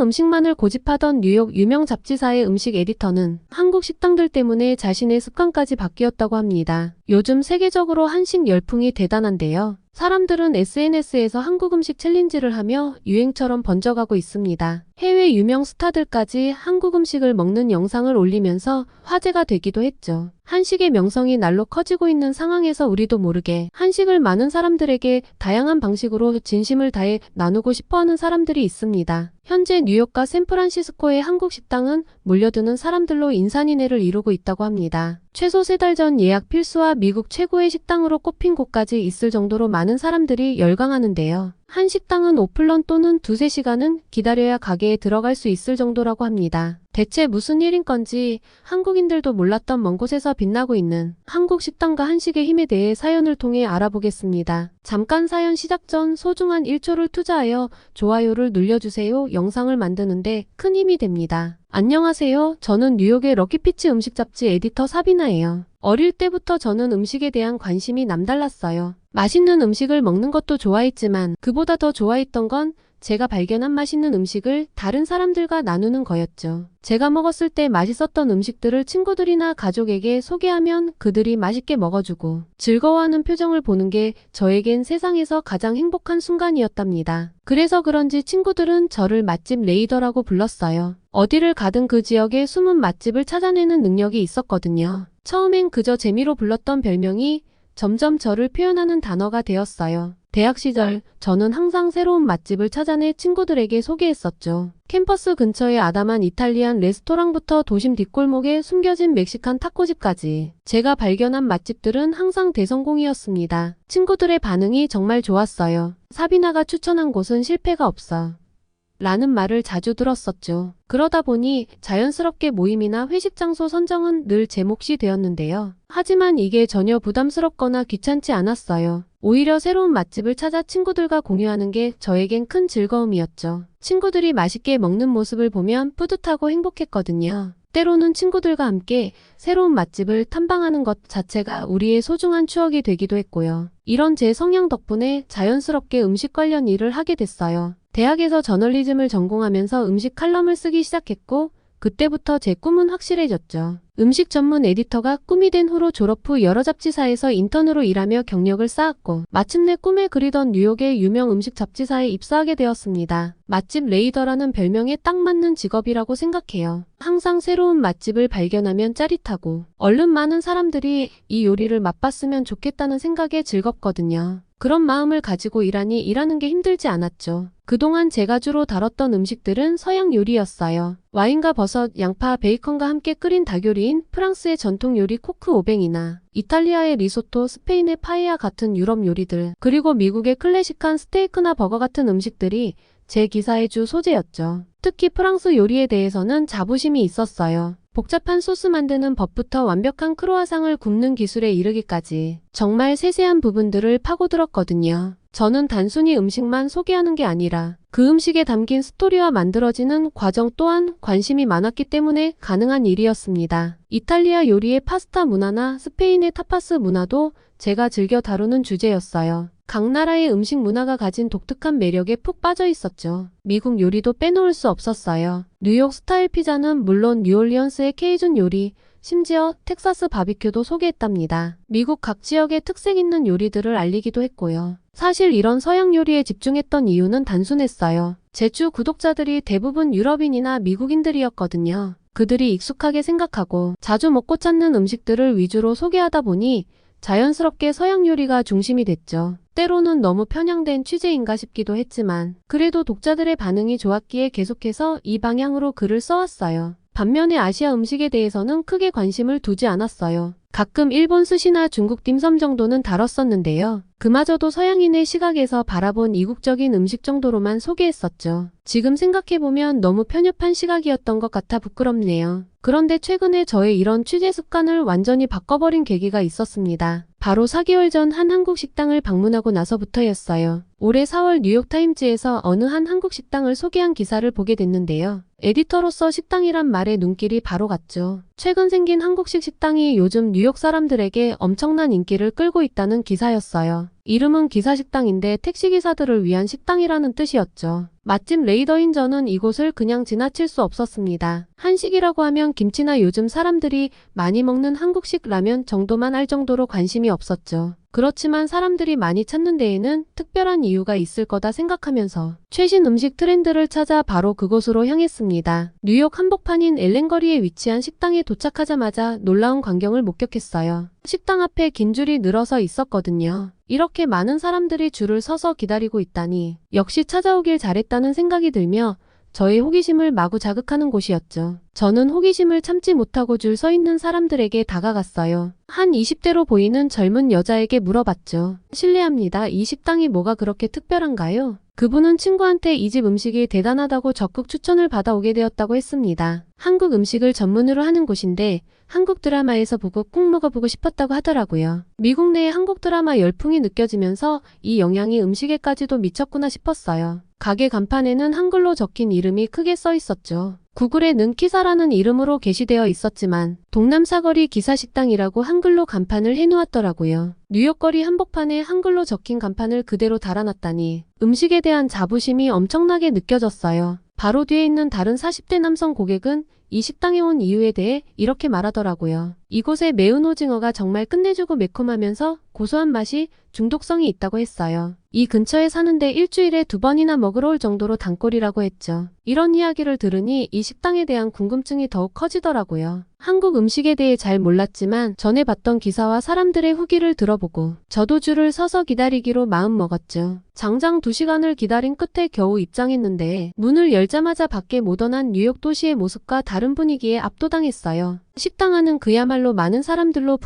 서양 음식만을 고집하던 뉴욕 유명 잡지사의 음식 에디터는 한국 식당들 때문에 자신의 습관까지 바뀌었다고 합니다. 요즘 세계적으로 한식 열풍이 대단한데요. 사람들은 SNS에서 한국 음식 챌린지를 하며 유행처럼 번져가고 있습니다. 해외 유명 스타들까지 한국 음식을 먹는 영상을 올리면서 화제가 되기도 했죠. 한식의 명성이 날로 커지고 있는 상황에서 우리도 모르게 한식을 많은 사람들에게 다양한 방식으로 진심을 다해 나누고 싶어하는 사람들이 있습니다. 현재 뉴욕과 샌프란시스코의 한국 식당은 몰려드는 사람들로 인산인해를 이루고 있다고 합니다. 최소 3달 전 예약 필수와 미국 최고의 식당으로 꼽힌 곳까지 있을 정도로 많은 사람들이 열광하는데요. 한 식당은 오픈런 또는 2~3시간은 기다려야 가게에 들어갈 수 있을 정도라고 합니다. 대체 무슨 일인 건지 한국인들도 몰랐던 먼 곳에서 빛나고 있는 한국 식당과 한식의 힘에 대해 사연을 통해 알아보겠습니다. 잠깐 사연 시작 전 소중한 1초를 투자하여 좋아요를 눌러주세요. 영상을 만드는데 큰 힘이 됩니다. 안녕하세요. 저는 뉴욕의 럭키피치 음식 잡지 에디터 사비나예요. 어릴 때부터 저는 음식에 대한 관심이 남달랐어요. 맛있는 음식을 먹는 것도 좋아했지만 그보다 더 좋아했던 건 제가 발견한 맛있는 음식을 다른 사람들과 나누는 거였죠. 제가 먹었을 때 맛있었던 음식들을 친구들이나 가족에게 소개하면 그들이 맛있게 먹어주고 즐거워하는 표정을 보는 게 저에겐 세상에서 가장 행복한 순간이었답니다. 그래서 그런지 친구들은 저를 맛집 레이더라고 불렀어요. 어디를 가든 그 지역의 숨은 맛집을 찾아내는 능력이 있었거든요. 처음엔 그저 재미로 불렀던 별명이 점점 저를 표현하는 단어가 되었어요. 대학 시절 저는 항상 새로운 맛집을 찾아내 친구들에게 소개했었죠. 캠퍼스 근처의 아담한 이탈리안 레스토랑부터 도심 뒷골목에 숨겨진 멕시칸 타코집까지 제가 발견한 맛집들은 항상 대성공이었습니다. 친구들의 반응이 정말 좋았어요. 사비나가 추천한 곳은 실패가 없어 라는 말을 자주 들었었죠. 그러다 보니 자연스럽게 모임이나 회식 장소 선정은 늘 제 몫이 되었는데요. 하지만 이게 전혀 부담스럽거나 귀찮지 않았어요. 오히려 새로운 맛집을 찾아 친구들과 공유하는 게 저에겐 큰 즐거움이었죠. 친구들이 맛있게 먹는 모습을 보면 뿌듯하고 행복했거든요. 때로는 친구들과 함께 새로운 맛집을 탐방하는 것 자체가 우리의 소중한 추억이 되기도 했고요. 이런 제 성향 덕분에 자연스럽게 음식 관련 일을 하게 됐어요. 대학에서 저널리즘을 전공하면서 음식 칼럼을 쓰기 시작했고 그때부터 제 꿈은 확실해졌죠. 음식 전문 에디터가 꿈이 된 후로 졸업 후 여러 잡지사에서 인턴으로 일하며 경력을 쌓았고 마침내 꿈에 그리던 뉴욕의 유명 음식 잡지사에 입사하게 되었습니다. 맛집 레이더라는 별명에 딱 맞는 직업이라고 생각해요. 항상 새로운 맛집을 발견하면 짜릿하고 얼른 많은 사람들이 이 요리를 맛봤으면 좋겠다는 생각에 즐겁거든요. 그런 마음을 가지고 일하니 일하는 게 힘들지 않았죠. 그동안 제가 주로 다뤘던 음식들은 서양 요리였어요. 와인과 버섯, 양파, 베이컨과 함께 끓인 닭요리인 프랑스의 전통 요리 코크 오뱅이나 이탈리아의 리소토, 스페인의 파에야 같은 유럽 요리들, 그리고 미국의 클래식한 스테이크나 버거 같은 음식들이 제 기사의 주 소재였죠. 특히 프랑스 요리에 대해서는 자부심이 있었어요. 복잡한 소스 만드는 법부터 완벽한 크로와상을 굽는 기술에 이르기까지 정말 세세한 부분들을 파고들었거든요. 저는 단순히 음식만 소개하는 게 아니라 그 음식에 담긴 스토리와 만들어지는 과정 또한 관심이 많았기 때문에 가능한 일이었습니다. 이탈리아 요리의 파스타 문화나 스페인의 타파스 문화도 제가 즐겨 다루는 주제였어요. 각 나라의 음식 문화가 가진 독특한 매력에 푹 빠져 있었죠. 미국 요리도 빼놓을 수 없었어요. 뉴욕 스타일 피자는 물론 뉴올리언스의 케이준 요리, 심지어 텍사스 바비큐도 소개했답니다. 미국 각 지역의 특색 있는 요리들을 알리기도 했고요. 사실 이런 서양 요리에 집중했던 이유는 단순했어요. 제 주 구독자들이 대부분 유럽인이나 미국인들이었거든요. 그들이 익숙하게 생각하고 자주 먹고 찾는 음식들을 위주로 소개하다 보니 자연스럽게 서양 요리가 중심이 됐죠. 때로는 너무 편향된 취재인가 싶기도 했지만 그래도 독자들의 반응이 좋았기에 계속해서 이 방향으로 글을 써왔어요. 반면에 아시아 음식에 대해서는 크게 관심을 두지 않았어요. 가끔 일본 스시나 중국 딤섬 정도는 다뤘었는데요. 그마저도 서양인의 시각에서 바라본 이국적인 음식 정도로만 소개했었죠. 지금 생각해보면 너무 편협한 시각이었던 것 같아 부끄럽네요. 그런데 최근에 저의 이런 취재 습관을 완전히 바꿔버린 계기가 있었습니다. 바로 4개월 전 한 한국 식당을 방문하고 나서부터였어요. 올해 4월 뉴욕타임즈에서 어느 한 한국 식당을 소개한 기사를 보게 됐는데요. 에디터로서 식당이란 말에 눈길이 바로 갔죠. 최근 생긴 한국식 식당이 요즘 뉴욕 사람들에게 엄청난 인기를 끌고 있다는 기사였어요. 이름은 기사식당인데 택시기사들을 위한 식당이라는 뜻이었죠. 맛집 레이더인 저는 이곳을 그냥 지나칠 수 없었습니다. 한식이라고 하면 김치나 요즘 사람들이 많이 먹는 한국식 라면 정도만 알 정도로 관심이 없었죠. 그렇지만 사람들이 많이 찾는 데에는 특별한 이유가 있을 거다 생각하면서 최신 음식 트렌드를 찾아 바로 그곳으로 향했습니다. 뉴욕 한복판인 엘렌거리에 위치한 식당에 도착하자마자 놀라운 광경을 목격했어요. 식당 앞에 긴 줄이 늘어서 있었거든요. 이렇게 많은 사람들이 줄을 서서 기다리고 있다니 역시 찾아오길 잘했다는 생각이 들며 저의 호기심을 마구 자극하는 곳이었죠. 저는 호기심을 참지 못하고 줄 서 있는 사람들에게 다가갔어요. 한 20대로 보이는 젊은 여자에게 물어봤죠. 실례합니다. 이 식당이 뭐가 그렇게 특별한가요? 그분은 친구한테 이 집 음식이 대단하다고 적극 추천을 받아오게 되었다고 했습니다. 한국 음식을 전문으로 하는 곳인데 한국 드라마에서 보고 꼭 먹어보고 싶었다고 하더라고요. 미국 내에 한국 드라마 열풍이 느껴지면서 이 영향이 음식에까지도 미쳤구나 싶었어요. 가게 간판에는 한글로 적힌 이름이 크게 써 있었죠. 구글에는 키사라는 이름으로 게시되어 있었지만 동남사거리 기사식당이라고 한글로 간판을 해놓았더라고요. 뉴욕거리 한복판에 한글로 적힌 간판을 그대로 달아놨다니 음식에 대한 자부심이 엄청나게 느껴졌어요. 바로 뒤에 있는 다른 40대 남성 고객은 이 식당에 온 이유에 대해 이렇게 말하더라고요. 이곳의 매운 오징어가 정말 끝내주고 매콤하면서 고소한 맛이 중독성이 있다고 했어요. 이 근처에 사는데 일주일에 2번이나 먹으러 올 정도로 단골이라고 했죠. 이런 이야기를 들으니 이 식당에 대한 궁금증이 더욱 커지더라고요. 한국 음식에 대해 잘 몰랐지만 전에 봤던 기사와 사람들의 후기를 들어보고 저도 줄을 서서 기다리기로 마음먹었죠. 장장 2시간을 기다린 끝에 겨우 입장했는데 문을 열자마자 밖에 모던한 뉴욕 도시의 모습과 다른 분위기에 압도당했어요. 식당 안은 그야말로 많은 사람들로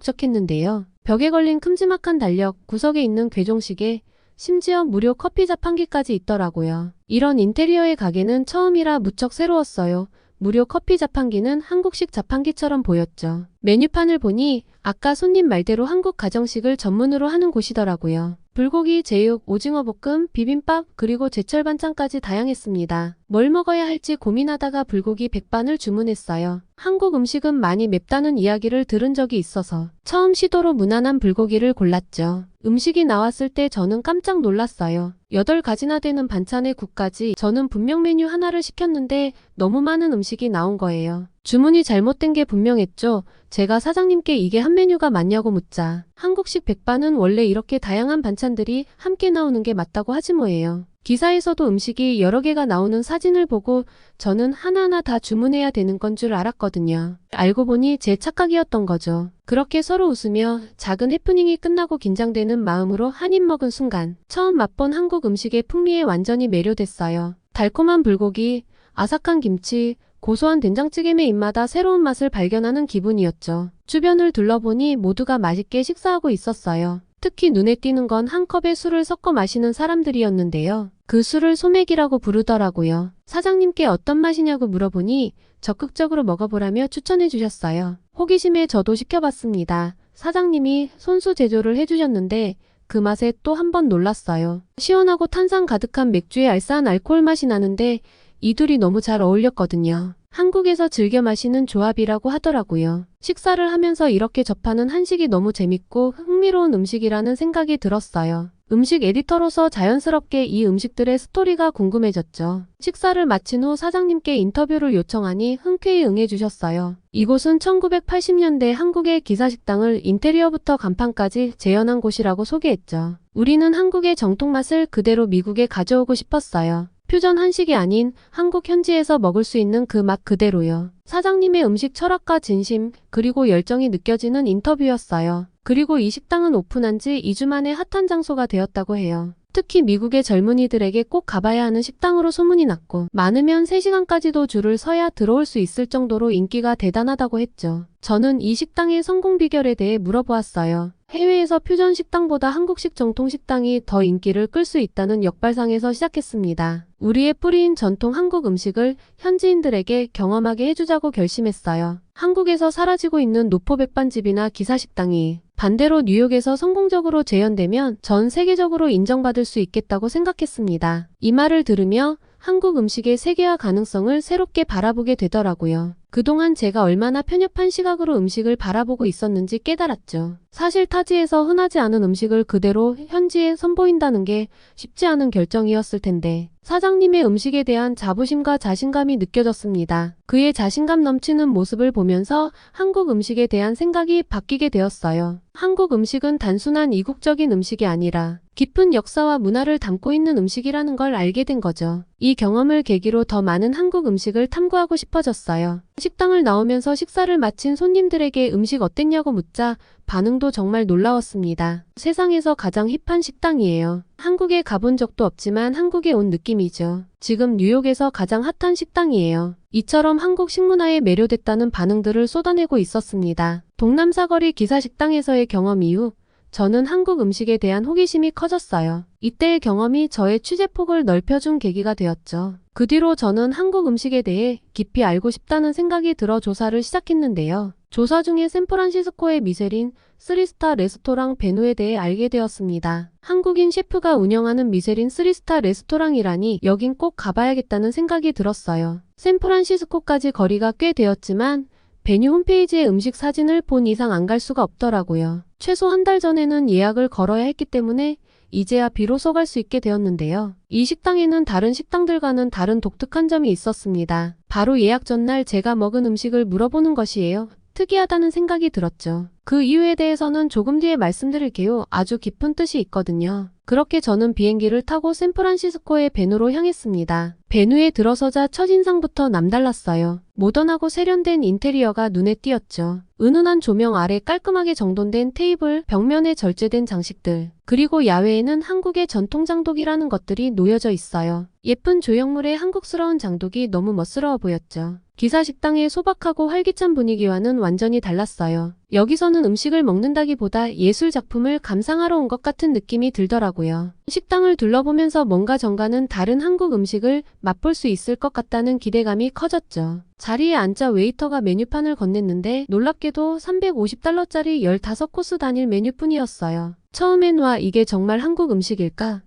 북적북적했는데요. 벽에 걸린 큼지막한 달력, 구석에 있는 괴종시계, 심지어 무료 커피 자판기까지 있더라고요. 이런 인테리어의 가게는 처음이라 무척 새로웠어요. 무료 커피 자판기는 한국식 자판기처럼 보였죠. 메뉴판을 보니 아까 손님 말대로 한국 가정식을 전문으로 하는 곳이더라고요. 불고기, 제육, 오징어 볶음, 비빔밥, 그리고 제철 반찬까지 다양했습니다. 뭘 먹어야 할지 고민하다가 불고기 백반을 주문했어요. 한국 음식은 많이 맵다는 이야기를 들은 적이 있어서 처음 시도로 무난한 불고기를 골랐죠. 음식이 나왔을 때 저는 깜짝 놀랐어요. 8가지나 되는 반찬의 국까지. 저는 분명 메뉴 하나를 시켰는데 너무 많은 음식이 나온 거예요. 주문이 잘못된 게 분명했죠. 제가 사장님께 이게 한 메뉴가 맞냐고 묻자 한국식 백반은 원래 이렇게 다양한 반찬들이 함께 나오는 게 맞다고 하지 뭐예요. 기사에서도 음식이 여러 개가 나오는 사진을 보고 저는 하나하나 다 주문해야 되는 건 줄 알았거든요. 알고 보니 제 착각이었던 거죠. 그렇게 서로 웃으며 작은 해프닝이 끝나고 긴장되는 마음으로 한 입 먹은 순간 처음 맛본 한국 음식의 풍미에 완전히 매료됐어요. 달콤한 불고기, 아삭한 김치, 고소한 된장찌개의 입마다 새로운 맛을 발견하는 기분이었죠. 주변을 둘러보니 모두가 맛있게 식사하고 있었어요. 특히 눈에 띄는 건 한 컵에 술을 섞어 마시는 사람들이었는데요. 그 술을 소맥이라고 부르더라고요. 사장님께 어떤 맛이냐고 물어보니 적극적으로 먹어보라며 추천해 주셨어요. 호기심에 저도 시켜봤습니다. 사장님이 손수 제조를 해주셨는데 그 맛에 또 한 번 놀랐어요. 시원하고 탄산 가득한 맥주의 알싸한 알코올 맛이 나는데 이 둘이 너무 잘 어울렸거든요. 한국에서 즐겨 마시는 조합이라고 하더라고요. 식사를 하면서 이렇게 접하는 한식이 너무 재밌고 흥미로운 음식이라는 생각이 들었어요. 음식 에디터로서 자연스럽게 이 음식들의 스토리가 궁금해졌죠. 식사를 마친 후 사장님께 인터뷰를 요청하니 흔쾌히 응해주셨어요. 이곳은 1980년대 한국의 기사식당을 인테리어부터 간판까지 재현한 곳이라고 소개했죠. 우리는 한국의 정통 맛을 그대로 미국에 가져오고 싶었어요. 퓨전 한식이 아닌 한국 현지에서 먹을 수 있는 그 맛 그대로요. 사장님의 음식 철학과 진심, 그리고 열정이 느껴지는 인터뷰였어요. 그리고 이 식당은 오픈한 지 2주 만에 핫한 장소가 되었다고 해요. 특히 미국의 젊은이들에게 꼭 가봐야 하는 식당으로 소문이 났고 많으면 3시간까지도 줄을 서야 들어올 수 있을 정도로 인기가 대단하다고 했죠. 저는 이 식당의 성공 비결에 대해 물어보았어요. 해외에서 퓨전 식당보다 한국식 정통 식당이 더 인기를 끌 수 있다는 역발상에서 시작했습니다. 우리의 뿌리인 전통 한국 음식을 현지인들에게 경험하게 해주자고 결심했어요. 한국에서 사라지고 있는 노포 백반집이나 기사식당이 반대로 뉴욕에서 성공적으로 재현되면 전 세계적으로 인정받을 수 있겠다고 생각했습니다. 이 말을 들으며 한국 음식의 세계화 가능성을 새롭게 바라보게 되더라고요. 그동안 제가 얼마나 편협한 시각으로 음식을 바라보고 있었는지 깨달았죠. 사실 타지에서 흔하지 않은 음식을 그대로 현지에 선보인다는 게 쉽지 않은 결정이었을 텐데 사장님의 음식에 대한 자부심과 자신감이 느껴졌습니다. 그의 자신감 넘치는 모습을 보면서 한국 음식에 대한 생각이 바뀌게 되었어요. 한국 음식은 단순한 이국적인 음식이 아니라 깊은 역사와 문화를 담고 있는 음식이라는 걸 알게 된 거죠. 이 경험을 계기로 더 많은 한국 음식을 탐구하고 싶어졌어요. 식당을 나오면서 식사를 마친 손님들에게 음식 어땠냐고 묻자 반응도 정말 놀라웠습니다. 세상에서 가장 힙한 식당이에요. 한국에 가본 적도 없지만 한국에 온 느낌이죠. 지금 뉴욕에서 가장 핫한 식당이에요. 이처럼 한국 식문화에 매료됐다는 반응들을 쏟아내고 있었습니다. 동남사거리 기사식당에서의 경험 이후 저는 한국 음식에 대한 호기심이 커졌어요. 이때의 경험이 저의 취재폭을 넓혀준 계기가 되었죠. 그 뒤로 저는 한국 음식에 대해 깊이 알고 싶다는 생각이 들어 조사를 시작했는데요. 조사 중에 샌프란시스코의 미쉐린 3스타 레스토랑 베누에 대해 알게 되었습니다. 한국인 셰프가 운영하는 미쉐린 3스타 레스토랑이라니 여긴 꼭 가봐야겠다는 생각이 들었어요. 샌프란시스코까지 거리가 꽤 되었지만 베뉴 홈페이지에 음식 사진을 본 이상 안 갈 수가 없더라고요. 최소 한 달 전에는 예약을 걸어야 했기 때문에 이제야 비로소 갈 수 있게 되었는데요. 이 식당에는 다른 식당들과는 다른 독특한 점이 있었습니다. 바로 예약 전날 제가 먹은 음식을 물어보는 것이에요. 특이하다는 생각이 들었죠. 그 이유에 대해서는 조금 뒤에 말씀드릴게요. 아주 깊은 뜻이 있거든요. 그렇게 저는 비행기를 타고 샌프란시스코의 베누로 향했습니다. 베누에 들어서자 첫인상부터 남달랐어요. 모던하고 세련된 인테리어가 눈에 띄었죠. 은은한 조명 아래 깔끔하게 정돈된 테이블, 벽면에 절제된 장식들, 그리고 야외에는 한국의 전통 장독이라는 것들이 놓여져 있어요. 예쁜 조형물의 한국스러운 장독이 너무 멋스러워 보였죠. 기사 식당의 소박하고 활기찬 분위기와는 완전히 달랐어요. 여기서는 음식을 먹는다기보다 예술 작품을 감상하러 온 것 같은 느낌이 들더라고요. 식당을 둘러보면서 뭔가 전과는 다른 한국 음식을 맛볼 수 있을 것 같다는 기대감이 커졌죠. 자리에 앉자 웨이터가 메뉴판을 건넸는데 놀랍게도 $350짜리 15코스 단일 메뉴뿐이었어요. 처음엔 와 이게 정말 한국 음식일까?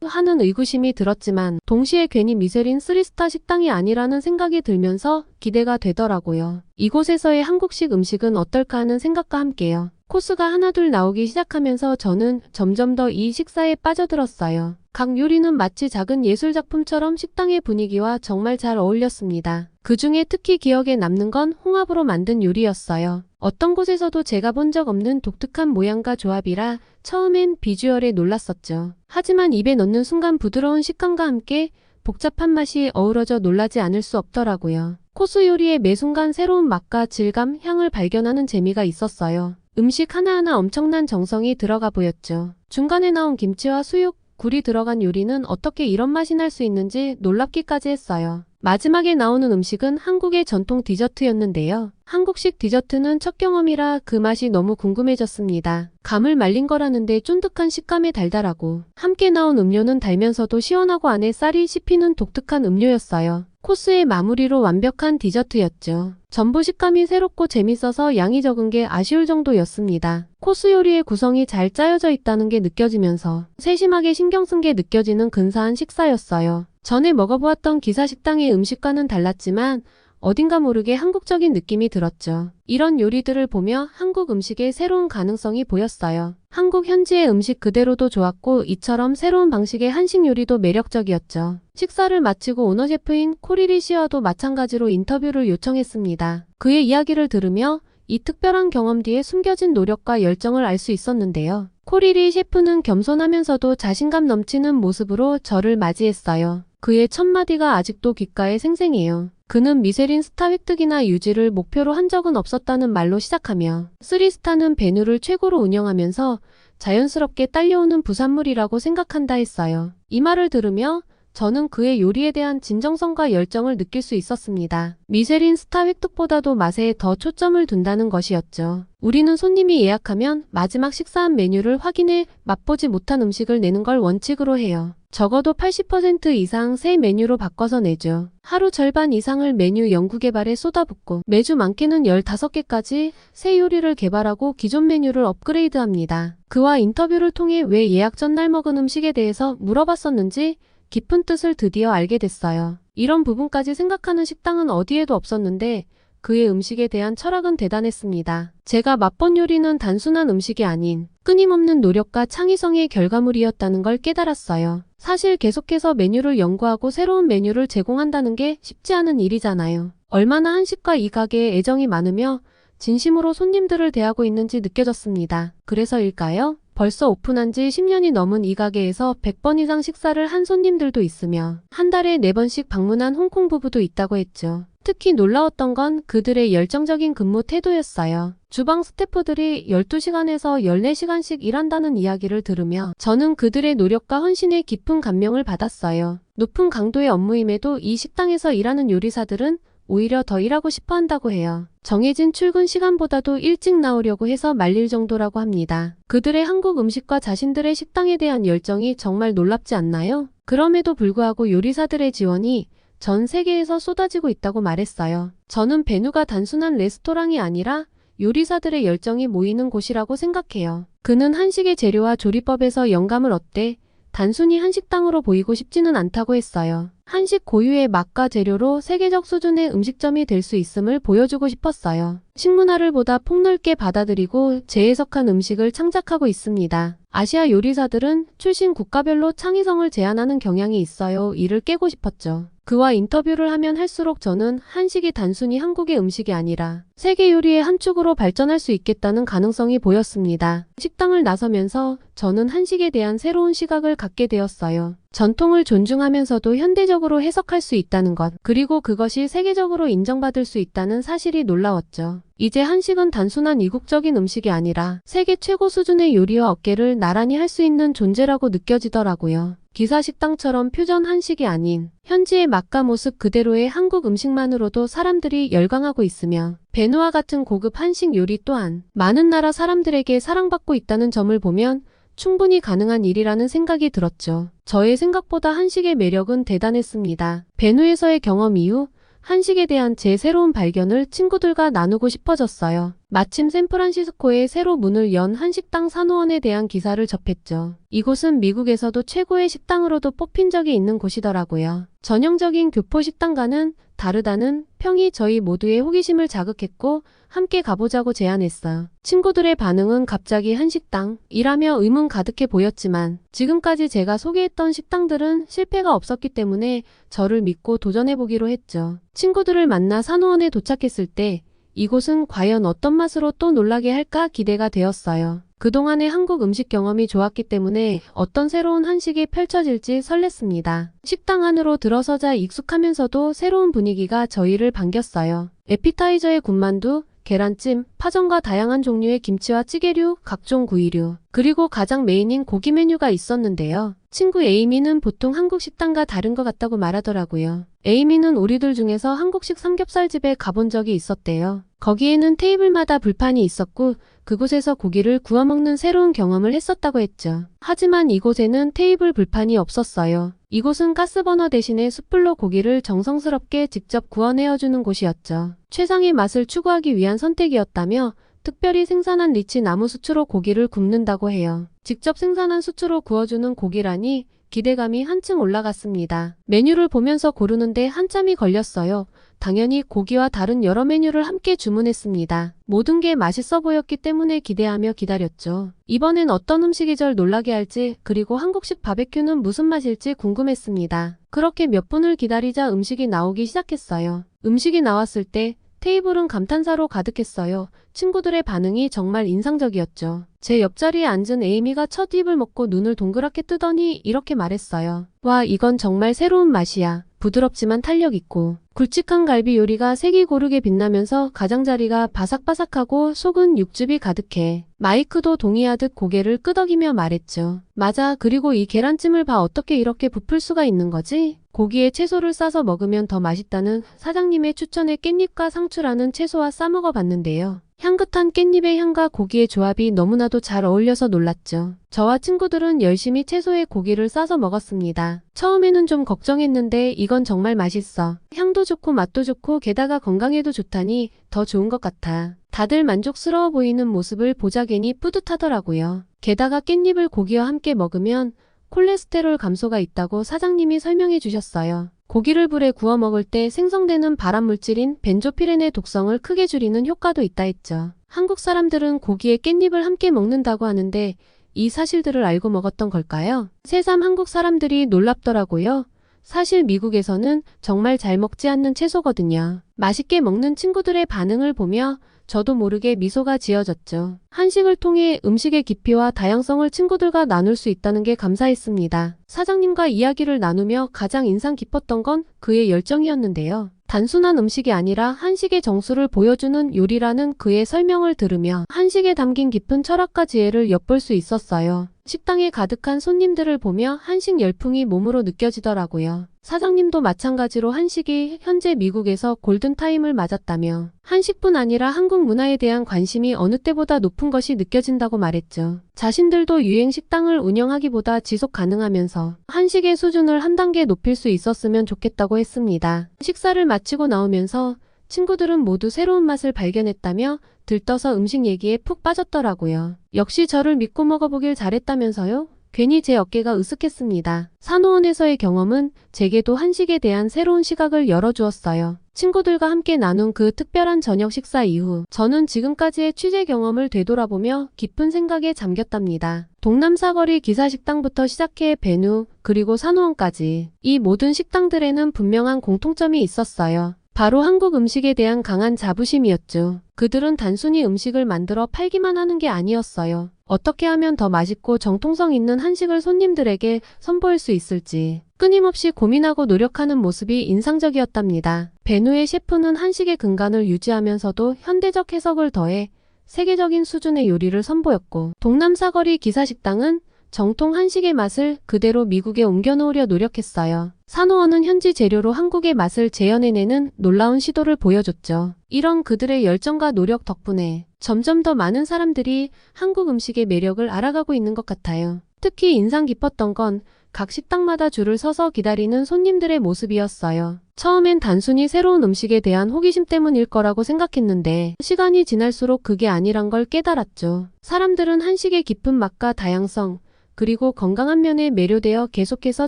하는 의구심이 들었지만 동시에 괜히 미쉐린 3스타 식당이 아니라는 생각이 들면서 기대가 되더라고요. 이곳에서의 한국식 음식은 어떨까 하는 생각과 함께요. 코스가 하나둘 나오기 시작하면서 저는 점점 더 이 식사에 빠져들었어요. 각 요리는 마치 작은 예술작품처럼 식당의 분위기와 정말 잘 어울렸습니다. 그 중에 특히 기억에 남는 건 홍합으로 만든 요리였어요. 어떤 곳에서도 제가 본 적 없는 독특한 모양과 조합이라 처음엔 비주얼에 놀랐었죠. 하지만 입에 넣는 순간 부드러운 식감과 함께 복잡한 맛이 어우러져 놀라지 않을 수 없더라고요. 코스 요리의 매 순간 새로운 맛과 질감, 향을 발견하는 재미가 있었어요. 음식 하나하나 엄청난 정성이 들어가 보였죠. 중간에 나온 김치와 수육, 굴이 들어간 요리는 어떻게 이런 맛이 날 수 있는지 놀랍기까지 했어요. 마지막에 나오는 음식은 한국의 전통 디저트였는데요. 한국식 디저트는 첫 경험이라 그 맛이 너무 궁금해졌습니다. 감을 말린 거라는데 쫀득한 식감에 달달하고 함께 나온 음료는 달면서도 시원하고 안에 쌀이 씹히는 독특한 음료였어요. 코스의 마무리로 완벽한 디저트였죠. 전부 식감이 새롭고 재밌어서 양이 적은 게 아쉬울 정도였습니다. 코스 요리의 구성이 잘 짜여져 있다는 게 느껴지면서 세심하게 신경 쓴 게 느껴지는 근사한 식사였어요. 전에 먹어보았던 기사 식당의 음식과는 달랐지만 어딘가 모르게 한국적인 느낌이 들었죠. 이런 요리들을 보며 한국 음식의 새로운 가능성이 보였어요. 한국 현지의 음식 그대로도 좋았고 이처럼 새로운 방식의 한식 요리도 매력적이었죠. 식사를 마치고 오너 셰프인 코리리 씨와도 마찬가지로 인터뷰를 요청했습니다. 그의 이야기를 들으며 이 특별한 경험 뒤에 숨겨진 노력과 열정을 알 수 있었는데요. 코리리 셰프는 겸손하면서도 자신감 넘치는 모습으로 저를 맞이했어요. 그의 첫마디가 아직도 귓가에 생생해요. 그는 미쉐린 스타 획득이나 유지를 목표로 한 적은 없었다는 말로 시작하며 3스타는 베누를 최고로 운영하면서 자연스럽게 딸려오는 부산물이라고 생각한다 했어요. 이 말을 들으며 저는 그의 요리에 대한 진정성과 열정을 느낄 수 있었습니다. 미쉐린 스타 획득보다도 맛에 더 초점을 둔다는 것이었죠. 우리는 손님이 예약하면 마지막 식사한 메뉴를 확인해 맛보지 못한 음식을 내는 걸 원칙으로 해요. 적어도 80% 이상 새 메뉴로 바꿔서 내죠. 하루 절반 이상을 메뉴 연구 개발에 쏟아붓고 매주 많게는 15개까지 새 요리를 개발하고 기존 메뉴를 업그레이드합니다. 그와 인터뷰를 통해 왜 예약 전날 먹은 음식에 대해서 물어봤었는지 깊은 뜻을 드디어 알게 됐어요. 이런 부분까지 생각하는 식당은 어디에도 없었는데 그의 음식에 대한 철학은 대단했습니다. 제가 맛본 요리는 단순한 음식이 아닌 끊임없는 노력과 창의성의 결과물이었다는 걸 깨달았어요. 사실 계속해서 메뉴를 연구하고 새로운 메뉴를 제공한다는 게 쉽지 않은 일이잖아요. 얼마나 한식과 이 가게에 애정이 많으며 진심으로 손님들을 대하고 있는지 느껴졌습니다. 그래서일까요? 벌써 오픈한 지 10년이 넘은 이 가게에서 100번 이상 식사를 한 손님들도 있으며 한 달에 4번씩 방문한 홍콩 부부도 있다고 했죠. 특히 놀라웠던 건 그들의 열정적인 근무 태도였어요. 주방 스태프들이 12시간에서 14시간씩 일한다는 이야기를 들으며 저는 그들의 노력과 헌신에 깊은 감명을 받았어요. 높은 강도의 업무임에도 이 식당에서 일하는 요리사들은 오히려 더 일하고 싶어 한다고 해요. 정해진 출근 시간보다도 일찍 나오려고 해서 말릴 정도라고 합니다. 그들의 한국 음식과 자신들의 식당에 대한 열정이 정말 놀랍지 않나요? 그럼에도 불구하고 요리사들의 지원이 전 세계에서 쏟아지고 있다고 말했어요. 저는 베누가 단순한 레스토랑이 아니라 요리사들의 열정이 모이는 곳이라고 생각해요. 그는 한식의 재료와 조리법에서 영감을 얻되 단순히 한식당으로 보이고 싶지는 않다고 했어요. 한식 고유의 맛과 재료로 세계적 수준의 음식점이 될 수 있음을 보여주고 싶었어요. 식문화를 보다 폭넓게 받아들이고 재해석한 음식을 창작하고 있습니다. 아시아 요리사들은 출신 국가별로 창의성을 제한하는 경향이 있어요. 이를 깨고 싶었죠. 그와 인터뷰를 하면 할수록 저는 한식이 단순히 한국의 음식이 아니라 세계 요리의 한 축으로 발전할 수 있겠다는 가능성이 보였습니다. 식당을 나서면서 저는 한식에 대한 새로운 시각을 갖게 되었어요. 전통을 존중하면서도 현대적으로 해석할 수 있다는 것, 그리고 그것이 세계적으로 인정받을 수 있다는 사실이 놀라웠죠. 이제 한식은 단순한 이국적인 음식이 아니라 세계 최고 수준의 요리와 어깨를 나란히 할 수 있는 존재라고 느껴지더라고요. 기사식당처럼 퓨전 한식이 아닌 현지의 맛과 모습 그대로의 한국 음식만으로도 사람들이 열광하고 있으며 베누와 같은 고급 한식 요리 또한 많은 나라 사람들에게 사랑받고 있다는 점을 보면 충분히 가능한 일이라는 생각이 들었죠. 저의 생각보다 한식의 매력은 대단했습니다. 베누에서의 경험 이후 한식에 대한 제 새로운 발견을 친구들과 나누고 싶어졌어요. 마침 샌프란시스코에 새로 문을 연 한식당 산호원에 대한 기사를 접했죠. 이곳은 미국에서도 최고의 식당으로도 뽑힌 적이 있는 곳이더라고요. 전형적인 교포 식당과는 다르다는 평이 저희 모두의 호기심을 자극했고 함께 가보자고 제안했어요. 친구들의 반응은 갑자기 한식당이라며 의문 가득해 보였지만 지금까지 제가 소개했던 식당들은 실패가 없었기 때문에 저를 믿고 도전해보기로 했죠. 친구들을 만나 산호원에 도착했을 때 이곳은 과연 어떤 맛으로 또 놀라게 할까 기대가 되었어요. 그동안의 한국 음식 경험이 좋았기 때문에 어떤 새로운 한식이 펼쳐질지 설렜습니다. 식당 안으로 들어서자 익숙하면서도 새로운 분위기가 저희를 반겼어요. 에피타이저의 군만두, 계란찜, 파전과 다양한 종류의 김치와 찌개류, 각종 구이류, 그리고 가장 메인인 고기 메뉴가 있었는데요. 친구 에이미는 보통 한국 식당과 다른 것 같다고 말하더라고요. 에이미는 우리들 중에서 한국식 삼겹살집에 가본 적이 있었대요. 거기에는 테이블마다 불판이 있었고 그곳에서 고기를 구워 먹는 새로운 경험을 했었다고 했죠. 하지만 이곳에는 테이블 불판이 없었어요. 이곳은 가스버너 대신에 숯불로 고기를 정성스럽게 직접 구워내어주는 곳이었죠. 최상의 맛을 추구하기 위한 선택이었다며 특별히 생산한 리치 나무 수추로 고기를 굽는다고 해요. 직접 생산한 수추로 구워주는 고기라니 기대감이 한층 올라갔습니다. 메뉴를 보면서 고르는데 한참이 걸렸어요. 당연히 고기와 다른 여러 메뉴를 함께 주문했습니다. 모든 게 맛있어 보였기 때문에 기대하며 기다렸죠. 이번엔 어떤 음식이 절 놀라게 할지, 그리고 한국식 바베큐는 무슨 맛일지 궁금했습니다. 그렇게 몇 분을 기다리자 음식이 나오기 시작했어요. 음식이 나왔을 때 테이블은 감탄사로 가득했어요. 친구들의 반응이 정말 인상적이었죠. 제 옆자리에 앉은 에이미가 첫 입을 먹고 눈을 동그랗게 뜨더니 이렇게 말했어요. 와, 이건 정말 새로운 맛이야. 부드럽지만 탄력 있고 굵직한 갈비 요리가 색이 고르게 빛나면서 가장자리가 바삭바삭하고 속은 육즙이 가득해. 마이크도 동의하듯 고개를 끄덕이며 말했죠. 맞아, 그리고 이 계란찜을 봐, 어떻게 이렇게 부풀 수가 있는 거지? 고기에 채소를 싸서 먹으면 더 맛있다는 사장님의 추천에 깻잎과 상추라는 채소와 싸먹어 봤는데요. 향긋한 깻잎의 향과 고기의 조합이 너무나도 잘 어울려서 놀랐죠. 저와 친구들은 열심히 채소에 고기를 싸서 먹었습니다. 처음에는 좀 걱정했는데 이건 정말 맛있어. 향도 좋고 맛도 좋고 게다가 건강에도 좋다니 더 좋은 것 같아. 다들 만족스러워 보이는 모습을 보자 괜히 뿌듯하더라고요. 게다가 깻잎을 고기와 함께 먹으면 콜레스테롤 감소가 있다고 사장님이 설명해 주셨어요. 고기를 불에 구워 먹을 때 생성되는 발암물질인 벤조피렌의 독성을 크게 줄이는 효과도 있다 했죠. 한국 사람들은 고기에 깻잎을 함께 먹는다고 하는데 이 사실들을 알고 먹었던 걸까요? 새삼 한국 사람들이 놀랍더라고요. 사실 미국에서는 정말 잘 먹지 않는 채소거든요. 맛있게 먹는 친구들의 반응을 보며 저도 모르게 미소가 지어졌죠. 한식을 통해 음식의 깊이와 다양성을 친구들과 나눌 수 있다는 게 감사했습니다. 사장님과 이야기를 나누며 가장 인상 깊었던 건 그의 열정이었는데요. 단순한 음식이 아니라 한식의 정수를 보여주는 요리라는 그의 설명을 들으며 한식에 담긴 깊은 철학과 지혜를 엿볼 수 있었어요. 식당에 가득한 손님들을 보며 한식 열풍이 몸으로 느껴지더라고요. 사장님도 마찬가지로 한식이 현재 미국에서 골든타임을 맞았다며 한식뿐 아니라 한국 문화에 대한 관심이 어느 때보다 높은 것이 느껴진다고 말했죠. 자신들도 유행 식당을 운영하기보다 지속 가능하면서 한식의 수준을 한 단계 높일 수 있었으면 좋겠다고 했습니다. 식사를 마치고 나오면서 친구들은 모두 새로운 맛을 발견했다며 들떠서 음식 얘기에 푹 빠졌더라고요. 역시 저를 믿고 먹어보길 잘했다면서요? 괜히 제 어깨가 으쓱했습니다. 산호원에서의 경험은 제게도 한식에 대한 새로운 시각을 열어주었어요. 친구들과 함께 나눈 그 특별한 저녁 식사 이후 저는 지금까지의 취재 경험을 되돌아보며 깊은 생각에 잠겼답니다. 동남사거리 기사식당부터 시작해 베누 그리고 산호원까지 이 모든 식당들에는 분명한 공통점이 있었어요. 바로 한국 음식에 대한 강한 자부심이었죠. 그들은 단순히 음식을 만들어 팔기만 하는 게 아니었어요. 어떻게 하면 더 맛있고 정통성 있는 한식을 손님들에게 선보일 수 있을지 끊임없이 고민하고 노력하는 모습이 인상적이었답니다. 베누의 셰프는 한식의 근간을 유지하면서도 현대적 해석을 더해 세계적인 수준의 요리를 선보였고, 동남사거리 기사식당은 정통 한식의 맛을 그대로 미국에 옮겨놓으려 노력했어요. 산호원은 현지 재료로 한국의 맛을 재현해내는 놀라운 시도를 보여줬죠. 이런 그들의 열정과 노력 덕분에 점점 더 많은 사람들이 한국 음식의 매력을 알아가고 있는 것 같아요. 특히 인상 깊었던 건 각 식당마다 줄을 서서 기다리는 손님들의 모습이었어요. 처음엔 단순히 새로운 음식에 대한 호기심 때문일 거라고 생각했는데 시간이 지날수록 그게 아니란 걸 깨달았죠. 사람들은 한식의 깊은 맛과 다양성, 그리고 건강한 면에 매료되어 계속해서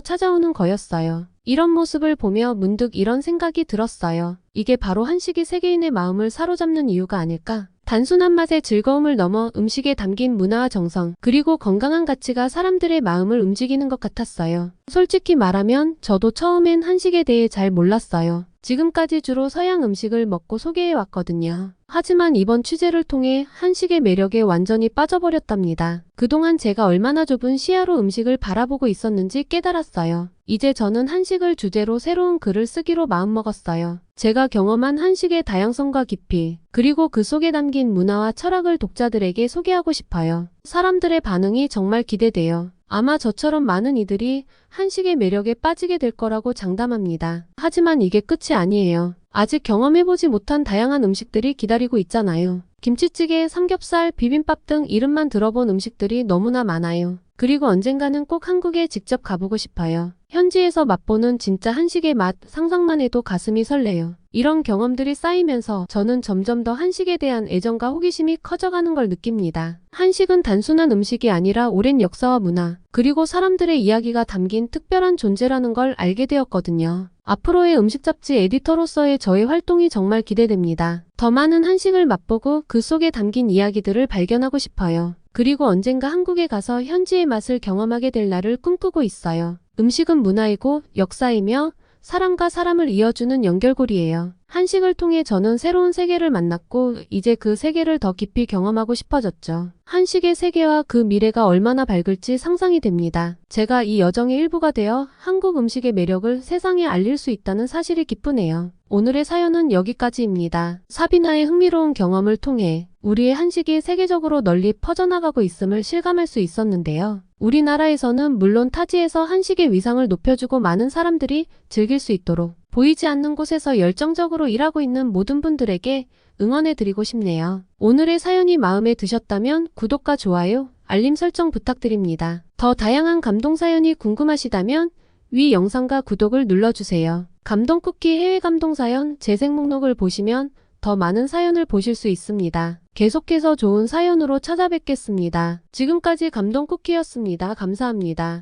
찾아오는 거였어요. 이런 모습을 보며 문득 이런 생각이 들었어요. 이게 바로 한식이 세계인의 마음을 사로잡는 이유가 아닐까? 단순한 맛의 즐거움을 넘어 음식에 담긴 문화와 정성, 그리고 건강한 가치가 사람들의 마음을 움직이는 것 같았어요. 솔직히 말하면 저도 처음엔 한식에 대해 잘 몰랐어요. 지금까지 주로 서양 음식을 먹고 소개해왔거든요. 하지만 이번 취재를 통해 한식의 매력에 완전히 빠져버렸답니다. 그동안 제가 얼마나 좁은 시야로 음식을 바라보고 있었는지 깨달았어요. 이제 저는 한식을 주제로 새로운 글을 쓰기로 마음먹었어요. 제가 경험한 한식의 다양성과 깊이, 그리고 그 속에 담긴 문화와 철학을 독자들에게 소개하고 싶어요. 사람들의 반응이 정말 기대돼요. 아마 저처럼 많은 이들이 한식의 매력에 빠지게 될 거라고 장담합니다. 하지만 이게 끝이 아니에요. 아직 경험해보지 못한 다양한 음식들이 기다리고 있잖아요. 김치찌개, 삼겹살, 비빔밥 등 이름만 들어본 음식들이 너무나 많아요. 그리고 언젠가는 꼭 한국에 직접 가보고 싶어요. 현지에서 맛보는 진짜 한식의 맛, 상상만 해도 가슴이 설레요. 이런 경험들이 쌓이면서 저는 점점 더 한식에 대한 애정과 호기심이 커져가는 걸 느낍니다. 한식은 단순한 음식이 아니라 오랜 역사와 문화, 그리고 사람들의 이야기가 담긴 특별한 존재라는 걸 알게 되었거든요. 앞으로의 음식 잡지 에디터로서의 저의 활동이 정말 기대됩니다. 더 많은 한식을 맛보고 그 속에 담긴 이야기들을 발견하고 싶어요. 그리고 언젠가 한국에 가서 현지의 맛을 경험하게 될 날을 꿈꾸고 있어요. 음식은 문화이고 역사이며 사람과 사람을 이어주는 연결고리예요. 한식을 통해 저는 새로운 세계를 만났고 이제 그 세계를 더 깊이 경험하고 싶어졌죠. 한식의 세계와 그 미래가 얼마나 밝을지 상상이 됩니다. 제가 이 여정의 일부가 되어 한국 음식의 매력을 세상에 알릴 수 있다는 사실이 기쁘네요. 오늘의 사연은 여기까지입니다. 사비나의 흥미로운 경험을 통해 우리의 한식이 세계적으로 널리 퍼져나가고 있음을 실감할 수 있었는데요. 우리나라에서는 물론 타지에서 한식의 위상을 높여주고 많은 사람들이 즐길 수 있도록 보이지 않는 곳에서 열정적으로 일하고 있는 모든 분들에게 응원해드리고 싶네요. 오늘의 사연이 마음에 드셨다면 구독과 좋아요, 알림 설정 부탁드립니다. 더 다양한 감동 사연이 궁금하시다면 위 영상과 구독을 눌러주세요. 감동쿠키 해외 감동사연 재생 목록을 보시면 더 많은 사연을 보실 수 있습니다. 계속해서 좋은 사연으로 찾아뵙겠습니다. 지금까지 감동쿠키였습니다. 감사합니다.